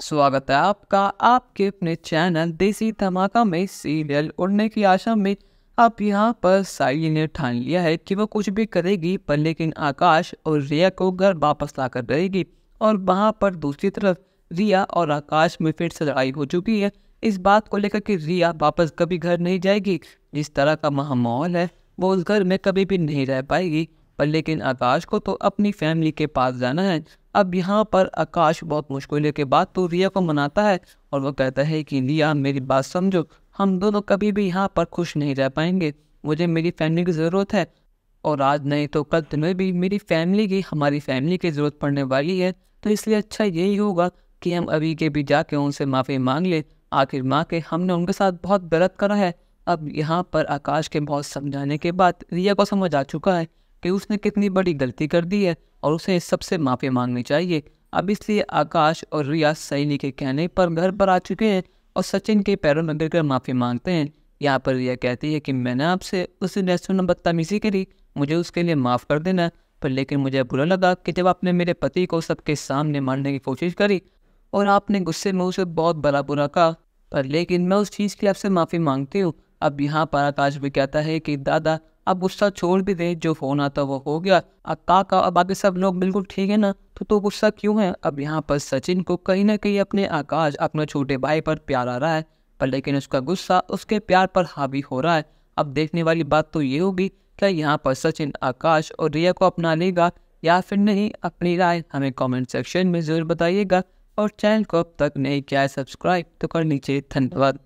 स्वागत है आपका आपके अपने चैनल देसी धमाका में सीरियल उड़ने की आशा में। अब यहाँ पर साइली ने ठान लिया है कि वो कुछ भी करेगी, पर लेकिन आकाश और रिया को घर वापस लाकर रहेगी। और वहाँ पर दूसरी तरफ रिया और आकाश में फिर से लड़ाई हो चुकी है इस बात को लेकर कि रिया वापस कभी घर नहीं जाएगी। जिस तरह का माहौल है वो उस घर में कभी भी नहीं रह पाएगी, पर लेकिन आकाश को तो अपनी फैमिली के पास जाना है। अब यहाँ पर आकाश बहुत मुश्किल के बाद तो रिया को मनाता है और वो कहता है कि रिया मेरी बात समझो, हम दोनों कभी भी यहाँ पर खुश नहीं रह पाएंगे। मुझे मेरी फैमिली की ज़रूरत है और आज नहीं तो कल तुम्हें भी मेरी फैमिली की हमारी फैमिली की ज़रूरत पड़ने वाली है। तो इसलिए अच्छा यही होगा कि हम अभी के भी जाके उनसे माफ़ी मांग ले। आखिर माँ के हमने उनके साथ बहुत गलत करा है। अब यहाँ पर आकाश के बहुत समझाने के बाद रिया को समझ आ चुका है कि उसने कितनी बड़ी गलती कर दी है और उसे इस सबसे माफ़ी मांगनी चाहिए। अब इसलिए आकाश और रिया सैली के कहने पर घर पर आ चुके हैं और सचिन के पैरों में गिरकर माफ़ी मांगते हैं। यहाँ पर रिया कहती है कि मैंने आपसे उस रेस्टोरेंट में बदतमीज़ी करी, मुझे उसके लिए माफ़ कर देना। पर लेकिन मुझे बुरा लगा कि जब आपने मेरे पति को सबके सामने मारने की कोशिश करी और आपने गुस्से में उसे बहुत बुरा कहा, पर लेकिन मैं उस चीज़ की आपसे माफ़ी मांगती हूँ। अब यहाँ पर आकाश भी कहता है कि दादा अब गुस्सा छोड़ भी दे, जो होना था वो हो गया। अब काका अब बाकी सब लोग बिल्कुल ठीक है ना, तो गुस्सा क्यों है। अब यहाँ पर सचिन को कहीं ना कहीं अपने आकाश अपने छोटे भाई पर प्यार आ रहा है, पर लेकिन उसका गुस्सा उसके प्यार पर हावी हो रहा है। अब देखने वाली बात तो ये होगी क्या यहाँ पर सचिन आकाश और रिया को अपना लेगा या फिर नहीं। अपनी राय हमें कमेंट सेक्शन में ज़रूर बताइएगा और चैनल को अब तक नहीं किया है सब्सक्राइब तो कर लीजिए। धन्यवाद।